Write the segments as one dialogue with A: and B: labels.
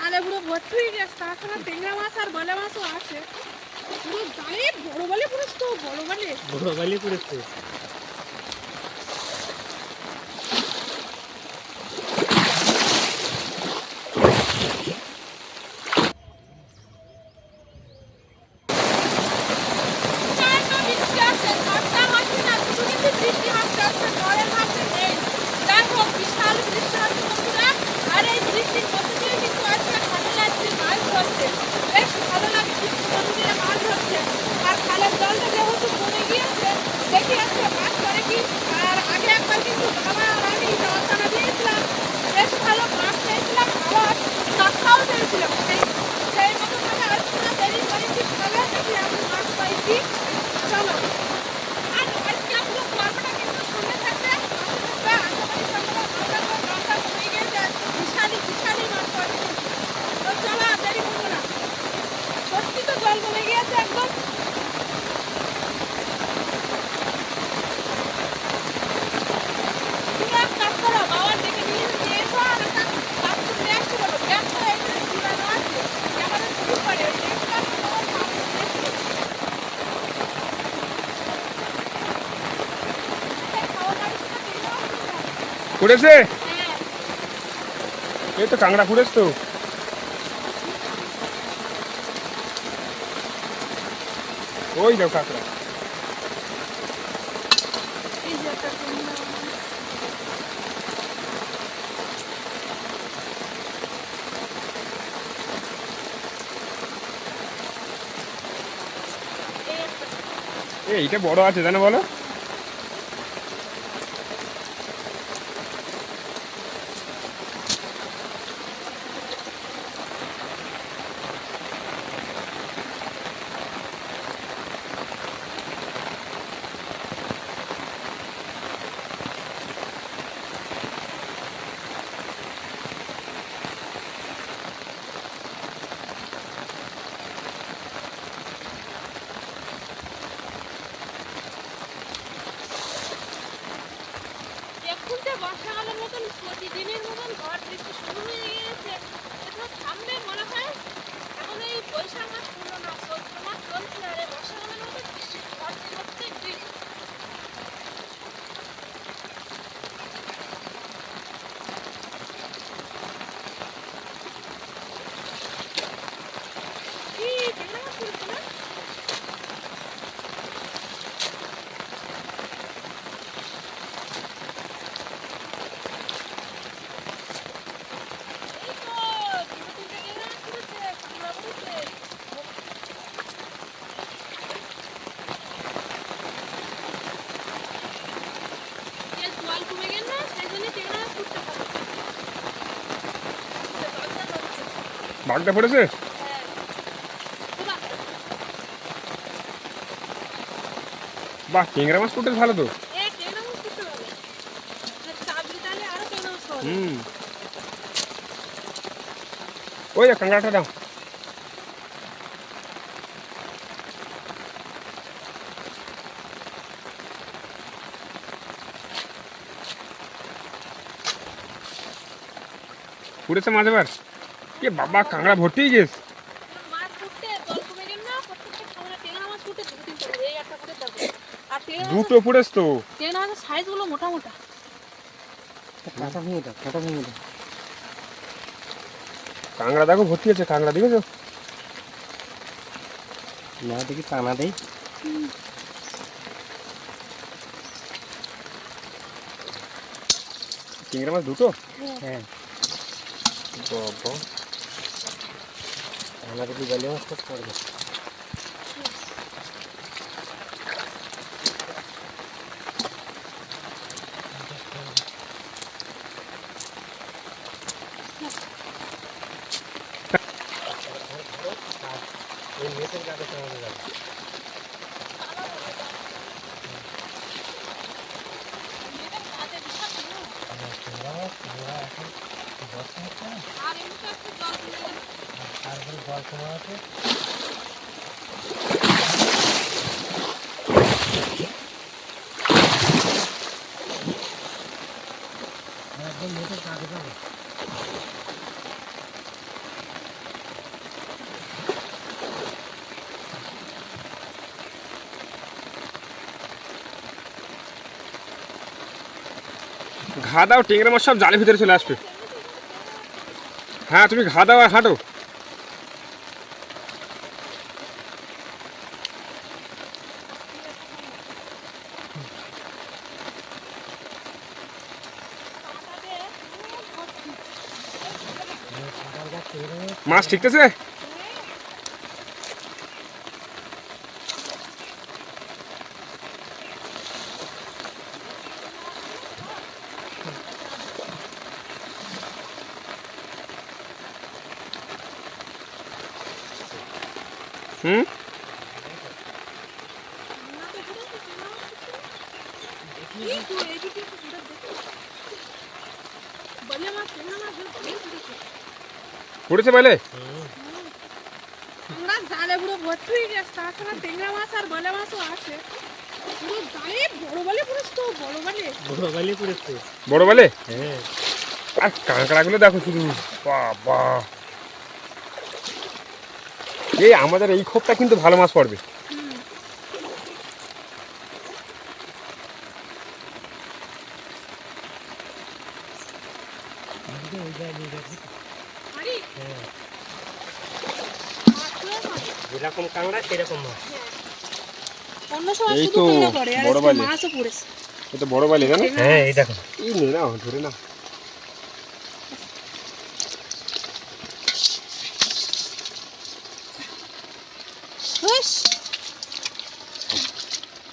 A: জালে পুরো ভর্তি হয়ে গেছে। তাছাড়া টেংরা মাছ আর বলে মাছও আছে। পুরো জালে বড় বালি পুরেছে তো, বড় বালি পুরেছে।
B: ফুটেছে? এই তো কাঁকড়া ফুটেছে তো। ওই যাও কাঁকড়া। এইটা বড় আছে জানো বলো?
A: বর্ষাকালের মতন প্রতিদিনের মতন ঝড় বৃষ্টি শুরু হয়ে গিয়েছে। এটা থামবে মনে হয়। এখন এই বৈশাখ মাস পূর্ণ না, চৈত্র মাস চলছে। আর এই বর্ষাকালের মতন বৃষ্টি ঝড় প্রত্যেক দিন। কি টেংরা মাছ পড়ছে না?
B: ভাগটা পড়েছে? বাহ, টেংরা মাছ ফুটেছে ভালো তো। ওই কাঁকড়াটা দাও। ফুটেছে মাছ এবার? কে বাবা, কাঁকড়া ভর্তি হয়ে গেছে। দুটো ফুটেছে তো।
A: সাইজগুলো মোটা মোটা।
B: কাঁকড়া দেখো ভর্তি আছে, কাঁকড়া দেখেছো?
C: না দেখি টানা দেই।
B: চিংড়ি মাছ দুটো?
C: হ্যাঁ
B: বাবা,
C: আমাদের কি গেলে মাছ পড়বে। এই নেটের কাছে চলে যাবে। তারপরে জল কমা আছে। একদম নেটের কাছে যাবে।
B: ঘা দাও, টেংরা মাছ সব জালের ভিতরে চলে আসবে। হ্যাঁ তুমি ঘা দাও আর হাঁটো। মাছ ঠিকতেছে? হুম, পড়েছে বলে?
A: আমরা জালে পুরো ভর্তি হয়ে গেছে, তাছাড়া টেংরা মাছ আর বলে মাছও আছে। পুরো জালে বড় বলে পুরো তো বড় বলে।
C: বড় বালি পড়েছে।
B: বড় বলে?
C: হ্যাঁ।
B: আর কাঁকড়াগুলো দেখো শুধু, বাবা! এই আমাদের এই খোপটা কিন্তু ভালো মাছ পড়বে।
C: ওই জায়গায় নিয়ে যাচ্ছি।
A: আরে
C: হ্যাঁ,
A: মাছগুলো মাছ।
C: যেরকম কাঁকড়া সেরকম মাছ।
A: অন্য সময়
B: এই
A: শুধু
B: তো
A: টেংরা পড়ে, আর
B: বড়
A: আজকে
B: বালি।
A: মাছও পড়েছে।
B: এটা বড় বালি না?
A: টেংরা
C: হ্যাঁ,
A: মাছ।
C: এই দেখো।
B: এই নে নাও, ধরে নাও।
A: হুস।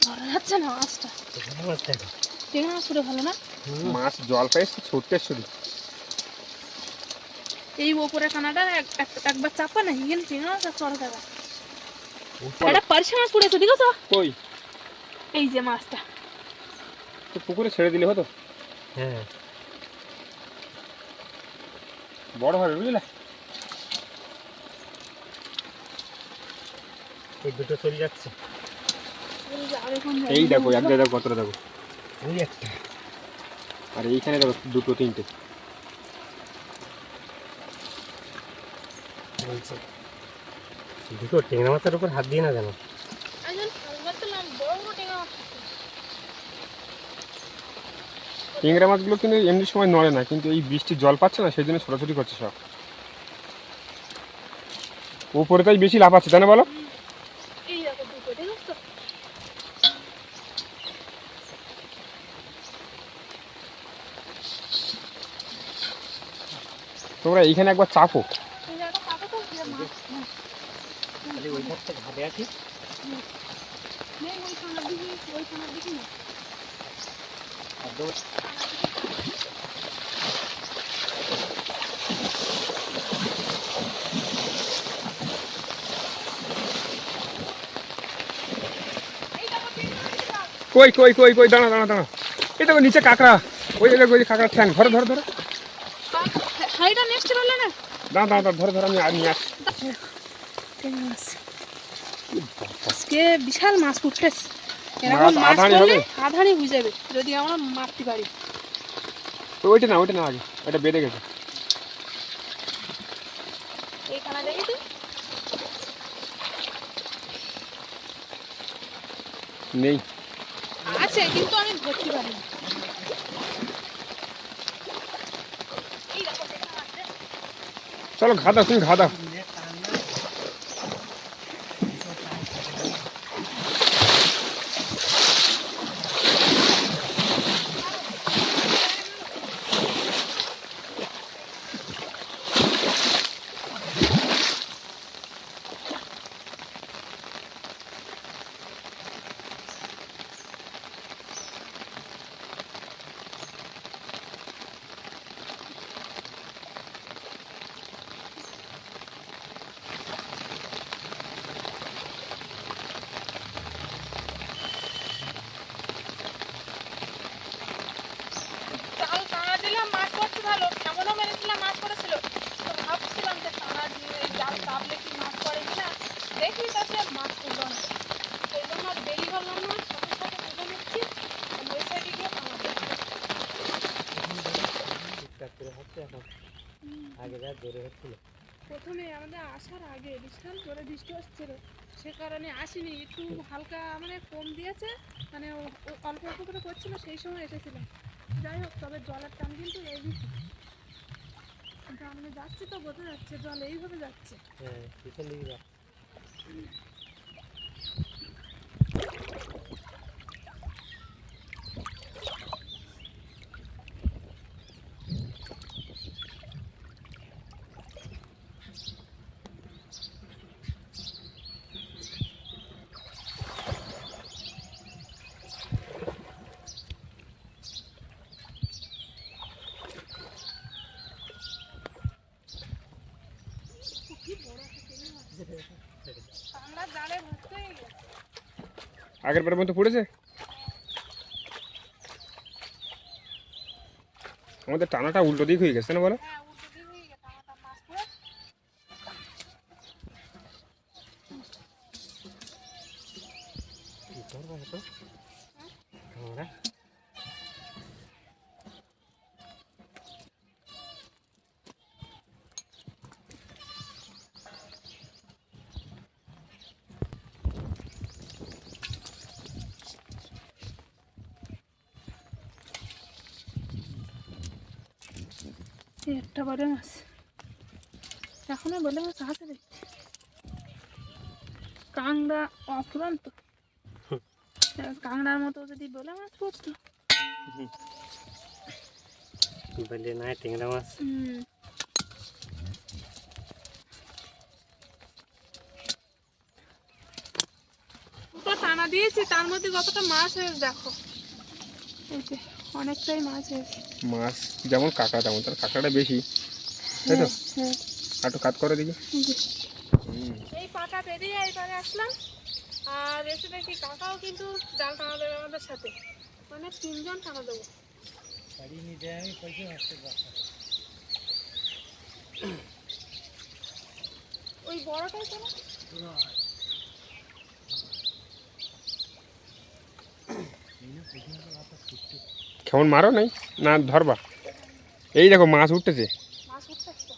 A: ধরা যাচ্ছে না মাছটা।
C: এখানে মাছ দেখো।
A: টেংরা মাছ পুরো ভালো না?
B: মাছ জল পাইস তো ছুটতে শুরু।
A: এই ওপরে কানাটা একবার চাপা না, এখানে টেংরা মাছ আর চড়া থাকা। একটা পার্শে মাছ পড়েছে, দেখেছো?
B: কই?
A: এই যে মাছটা।
B: তো পুকুরে ছেড়ে দিলে হতো,
C: হ্যাঁ,
B: বড় হবে বুঝলে।
C: এই দুটো চলে যাচ্ছে।
A: এই যে আরেকজন
B: এই
A: যায়।
B: দেখো, এক জায়গায় দেখো কতটা দেখো।
C: ওই একটা।
B: আর এইখানে দেখো দুটো তিনটে।
C: বলছে দেখো টেংরা মাছের উপর হাত দিয়ে না কেন?
A: একজন বলছিলাম বড় বড় টেংরা মাছ।
B: টেংরা মাছগুলো কিন্তু এমনি সময় নড়ে না, কিন্তু এই বৃষ্টির জল পাচ্ছে না, সেই জন্য ছোটাছুটি করছে সব। উপরে তাই বেশি লাফাচ্ছে, তাই না বলো?
A: এই দেখো দুটো, দেখেছো তো?
B: তোমরা এইখানে একবার চাপো।
A: এই জায়গাটা কাটো তো, যে মাছ
C: খালি ওই ধারটা ঘাটে আছি।
A: নেই, ওইখানের দিকে, ওইখানের দিকে না।
C: আর দৌড়।
A: এই দেখো টেংরা মাছটা।
B: কই কই কই কই, দাঁড়া দাঁড়া দাঁড়া। এই দেখো নিচে কাঁকড়া। ওই দেখো, ওই কাঁকড়ার ঠ্যাং। ধরো ধরো ধরো।
A: হাইটা নেক্সট বললে না?
B: দাঁড়া দাঁড়া ধরো ধরো, আমি আর নিয়ে আসি।
A: টেংরা মাছ। আজকে বিশাল মাছ উঠতেছে। এরকম
B: মাছ
A: মাছ
B: আধানি
A: পড়লে
B: হবে?
A: আধানি হয়ে যাবে যদি আমরা মারতে পারি।
B: তো ওইটা না, ওইটা না, আগে ওইটা বেঁধে গেছে।
A: এইখানে দেখি তুই।
B: নেই।
A: আছে কিন্তু আমি ধরতে পারি না। এই দেখো টেংরা মাছ রে।
B: চলো ঘা দাও, তুমি ঘা দাও।
A: জাল টানা দিলাম, মাছ পড়ছে ভালো, এমনও মেরেছিলাম মাছ পড়েছিল। তো ভাবছিলাম যে টানা দিয়ে জাল চাপলে কি মাছ পড়ে কিনা, দেখি তাতে মাছ পড়লো না। সেই জন্য আর দেরি করলাম না, সাথে সাথে তুলে নিচ্ছি। আর ওই সাইডে গিয়ে টানা দিচ্ছি।
C: টুকটাক করে হচ্ছে এখন। আগে যা জোরে হচ্ছিল।
A: প্রথমে আমাদের আসার আগে বিশাল জোরে বৃষ্টি হচ্ছিল, সে কারণে আসিনি। একটু হালকা মানে কম দিয়েছে, মানে অল্প অল্প করে করছিল, সেই সময় এসেছিলাম। যাই হোক, তবে জলের টান কিন্তু এইদিকে সামনে যাচ্ছে, তো বোঝা যাচ্ছে জল এইভাবে যাচ্ছে।
C: হ্যাঁ পিছন দিকে যা।
A: কি বড় একটা চিংড়ি মাছ, আমরা জালে ভর্তি হয়ে গেছে।
B: আগের বারের মতো পড়েছে? আমাদের টানাটা উল্টো দিক হয়ে গেছে না বলো?
A: হ্যাঁ, উল্টো দিক হয়ে গেছে, আমারটা মাছ পড়ে।
C: কি করবো তো আমরা?
A: এই একটা বলে মাছ, এখনো বলে মাছ আছে দেখছি। কাংড়া অফুরন্ত, কাংড়ার মতো যদি বলে মাছ পড়তো।
C: বলে না ট্যাংরা মাছ।
A: তো টানা দিয়েছি, তার মধ্যে কতটা মাছ হয়েছে দেখো, এই যে অনেকটাই মাছ হয়েছে।
B: মাছ যেমন কাঁকড়া তেমন, তার কাঁকড়াটা বেশি, তাই তো?
A: হ্যাঁ,
B: একটু কাট করে দিকে।
A: এই পাটা পেরিয়ে এবারে আসলাম, আর এসে দেখি কাকাও কিন্তু জাল টানা দেবে আমাদের সাথে, মানে 3 জন টানা দেবো। ওই বড়টাই তো
B: কেমন মারো নাই না ধরবা? এই দেখো মাছ উঠতেছে।
A: মাছ উঠতেছে তো।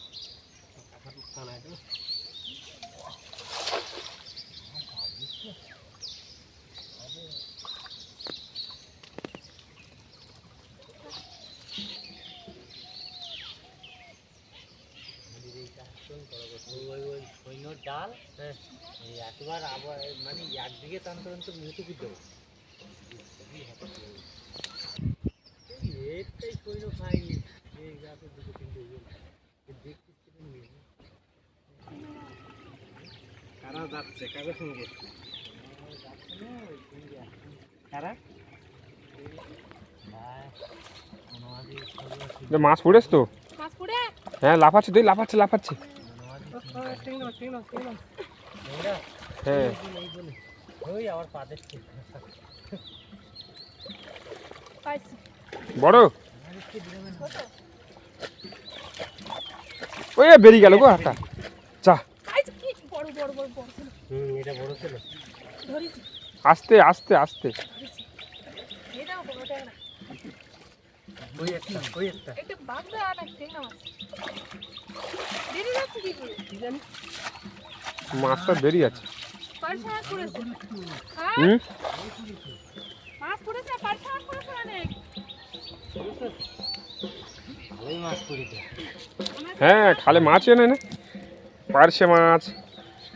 C: ডাল একবার আবার মানে একদিকে টানতে টানতে মুখে দেবো। এটাই কইল খাইনি, এই গাছে দুটো তিনটে দেখছিস কারা যাচ্ছে, কারো সঙ্গে কারা
B: মাছ পড়েছে তো?
A: মাছ পড়ে
B: হ্যাঁ লাফাচ্ছে, তুই লাফাচ্ছে লাফাচ্ছে। হ্যাঁ
C: ওই আবার পা দেখছে
A: পাইছি।
B: বড় ওই বেরিয়ে গেল গো হাতটা। যা
A: পাইছি, কি বড় বড় বড় বড় ছিল।
C: এটা বড় ছিল।
A: ধরেছি
B: আস্তে আস্তে আস্তে।
A: ধরেছি, এই দাও বড় ট্যাংরা।
C: ওই একটা
A: একটা বাগদা আর একটা ট্যাংরা মাছ বেরিয়ে যাচ্ছে কি করে
C: কি জানি।
B: মাছটা বেরিয়ে যাচ্ছে।
A: পারছা মাছ পড়েছে। হ্যাঁ
B: হুম
A: মাছ পড়েছে, পারছা মাছ পড়েছে অনেক।
C: ভালোই মাছ পড়েছে।
B: হ্যাঁ খালে মাছ এনে না, পার্শে মাছ,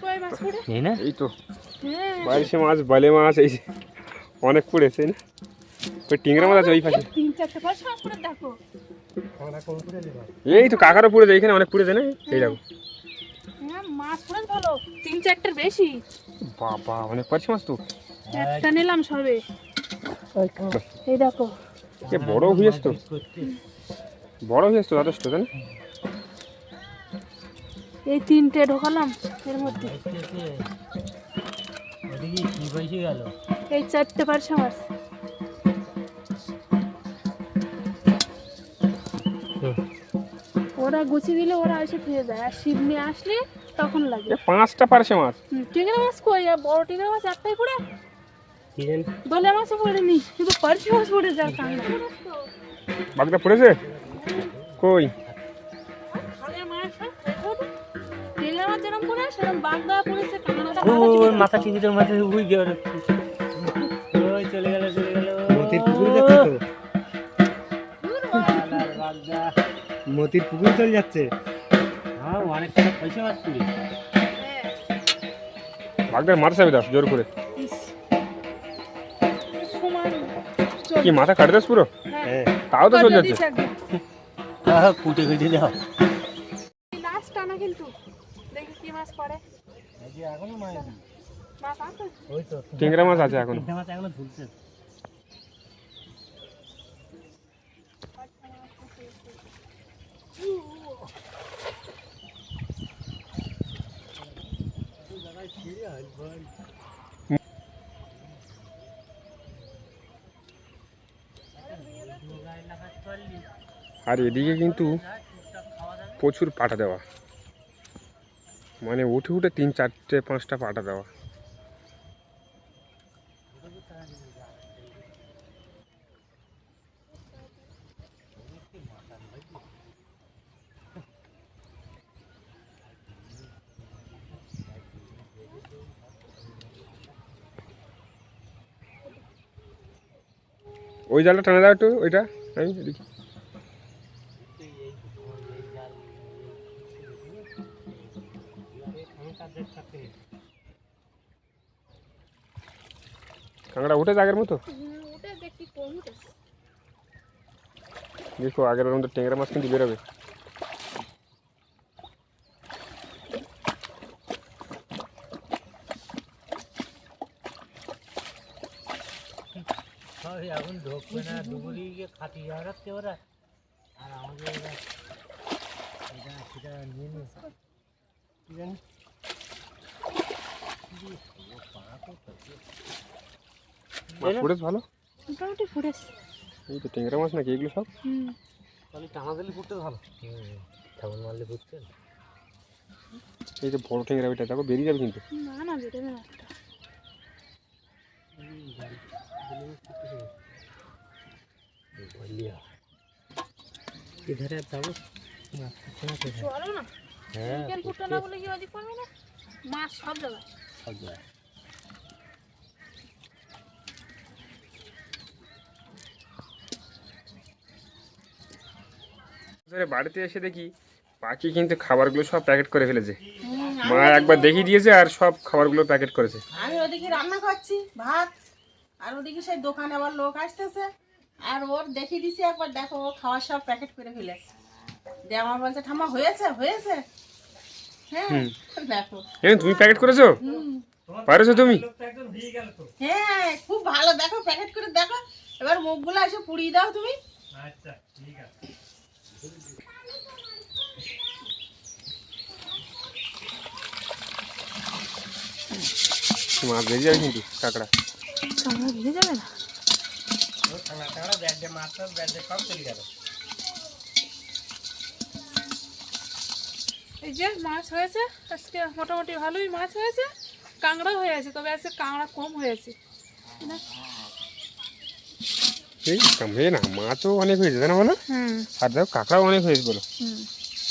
A: কই মাছ পড়ে?
C: এই না
B: এই তো
A: হ্যাঁ
B: পার্শে মাছ, বালে মাছ, এই যে অনেক পড়েছে না। ওই টিংরা মাছ আছে ওই পাশে।
A: 3-4টা পারছা মাছ পড়ে দেখো।
C: আমরা কোন করে দেব?
B: এই তো কাকারও পড়েছে, এইখানে অনেক পড়েছে না, এই দেখো।
A: হ্যাঁ মাছ পড়ে ভালো, 3-4টার বেশি।
B: বাবা অনেক পার্শে মাছ তো।
A: একটা নিলাম সবে, এই দেখো।
B: এ বড় হয়েছে তো, বড় হয়েছে তো যথেষ্ট, তাই না?
A: এই 3টে ঢোকালাম এর মধ্যে,
C: ওদিকে কি বসে গেল?
A: এই 4টে পারছা মাছ। ওরা গুছিয়ে দিলে ওরা এসে ফিরে যায়, আর শিব নিয়ে আসলে তখন লাগে।
B: 5টা পার্শে মাছ।
A: টিংরা মাছ কই? আর বড় টিংরা মাছ একটাই পড়ে,
C: কি জানি
A: বলে মাছও পড়েনি, শুধু পারছা মাছ পড়ে যায়। কান্না
B: বাগদা পড়েছে কই?
A: খালে মাছ টিংরা মাছ যেরকম পড়ে সেরকম বাগদা পড়েছে, কানাডা
C: ওই মাথা টিভিটার মাঝে উই গেল। ওই চলে গেল নদীর পুকুরে দেখতে তো। মতির পুকুর চলে যাচ্ছে। হ্যাঁ, অনেক টাকা পয়সা পাচ্ছি।
A: হ্যাঁ
B: বাগদার মাথা চাবি দাও জোর করে।
A: ইস, সমান
B: কি মাথা কাটে দাস পুরো?
C: হ্যাঁ,
B: তাও তো চলে যাচ্ছে।
C: কুটে কুটে দাও।
A: লাস্ট টানা কিন্তু দেখি কি মাছ পড়ে।
C: এই যে এখনো মাছ নেই।
A: মাছ আছে
C: ওই তো
B: ট্যাংরা মাছ আছে এখন।
C: তিনটে মাছ এখনো ঝুলছে।
B: আর এদিকে কিন্তু প্রচুর পাটা দেওয়া, মানে উঠে উঠে 3, 4, 5টা পাটা দেওয়া। ওই জালটা টানা দাও একটু, ওইটা আমি দেখি। কাঁকড়া উঠেছে আগের মতো?
A: ওটা দেখি কম উঠেছে।
B: দেখো আগের মতো ট্যাংরা মাছ কিন্তু বেরোবে।
C: এখন ঢোকবে না, ডুবুরি গিয়ে খাটি যাচ্ছে ওরা। আর আমাদের ওরা এটা সেটা নিয়ে নিয়ে কি জানি
B: মাছ ফুটেছে ভালো,
A: মোটামুটি ফুটেছে।
B: এই তো ট্যাংরা মাছ নাকি এগুলো সব?
C: তাহলে টানা দিলে ফুটতে ভালো। ঠাকুর মারলে ফুটছে।
B: এই যে বড় ট্যাংরা, ওইটা দেখো বেরিয়ে যাবে কিন্তু।
A: না না বেরোবে না একটা।
C: এধারে যাবো
A: চলো না,
C: হ্যাঁ
A: বিকেল ফুটে না বলে কি ওদিক পড়বে না? মাছ সব জায়গায়।
C: সব জায়গায়।
B: বাড়িতে এসে দেখি পাখি কিন্তু খাবারগুলো সব প্যাকেট করে ফেলেছে। মা একবার দেখিয়ে দিয়েছে আর সব খাবারগুলো প্যাকেট করেছে।
D: আমি ওদিকে রান্না করছি ভাত, আর ওদিকে সেই দোকানে আবার লোক আসতেছে, আর ওর দেখিয়ে দিছি একবার, দেখো ও খাওয়ার সব প্যাকেট করে ফেলেছে। দিয়ে আমার বলছে ঠাম্মা হয়েছে হয়েছে। হ্যাঁ দেখো,
B: তুমি প্যাকেট করেছো? পারেছো তুমি?
D: হ্যাঁ খুব ভালো, দেখো প্যাকেট করে দেখো। এবার মুখগুলো এসে পুড়িয়ে দাও তুমি।
C: আচ্ছা ঠিক আছে।
B: মাছ বেরিয়ে যাবে কিন্তু কাঁকড়া।
A: কাঁকড়া ভেজে যাবে না? এই যে মাছ হয়েছে আজকে, মোটামুটি ভালোই মাছ হয়েছে, কাঁকড়াও হয়েছে, তবে আজকে কাঁকড়া কম হয়েছে না।
B: এই কামড়ে না, মাছও অনেক হয়েছে তাই না বলো? আর দেখো কাঁকড়াও অনেক হয়েছে বলো,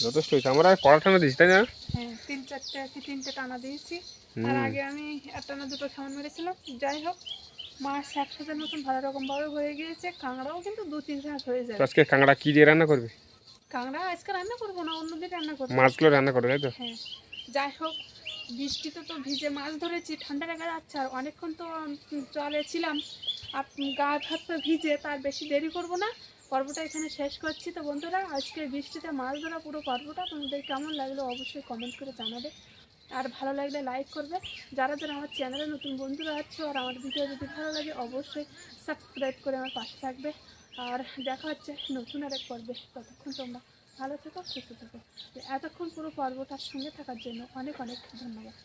B: যথেষ্ট হয়েছে। আমরা কড়া টানা দিয়েছি তাই না?
A: হ্যাঁ 3-4 টানা দিয়েছি। আর আগে আমি একটা না দুটো খাওয়ান মেরেছিলাম। যাই হোক, মাছ একসাথে নতুন ভালো রকম ভাবে হয়ে গিয়েছে। কাঁকড়াও কিন্তু 2-3 হাত হয়ে
B: তো
A: যাবে।
B: আজকে কাঁকড়া কি দিয়ে রান্না করবে?
A: কাঁকড়া আজকে রান্না করবো না, অন্যদিন রান্না করবো।
B: মাছগুলো রান্না করবে তাই তো?
A: হ্যাঁ যাই হোক, বৃষ্টিতে তো ভিজে মাছ ধরেছি, ঠান্ডা লেগে যাচ্ছে, আর অনেকক্ষণ তো জলে ছিলাম, আর গা হাত পা ভিজে, তার বেশি দেরি করব না, পর্বটা এখানে শেষ করছি। তো বন্ধুরা, আজকে বৃষ্টিতে মাছ ধরা পুরো পর্বটা তোমাদের কেমন লাগলো অবশ্যই কমেন্ট করে জানাবে, আর ভালো লাগলে লাইক করবে। যারা যারা আমার চ্যানেলে নতুন বন্ধুরা আছো আর আমার ভিডিও যদি ভালো লাগে অবশ্যই সাবস্ক্রাইব করে আমার পাশে থাকবে। আর দেখা হচ্ছে নতুন আরেক পর্বে, ততক্ষণ তোমরা ভালো থেকো, সুস্থ থেকো। এতক্ষণ পুরো পর্বটার সঙ্গে থাকার জন্য অনেক অনেক ধন্যবাদ।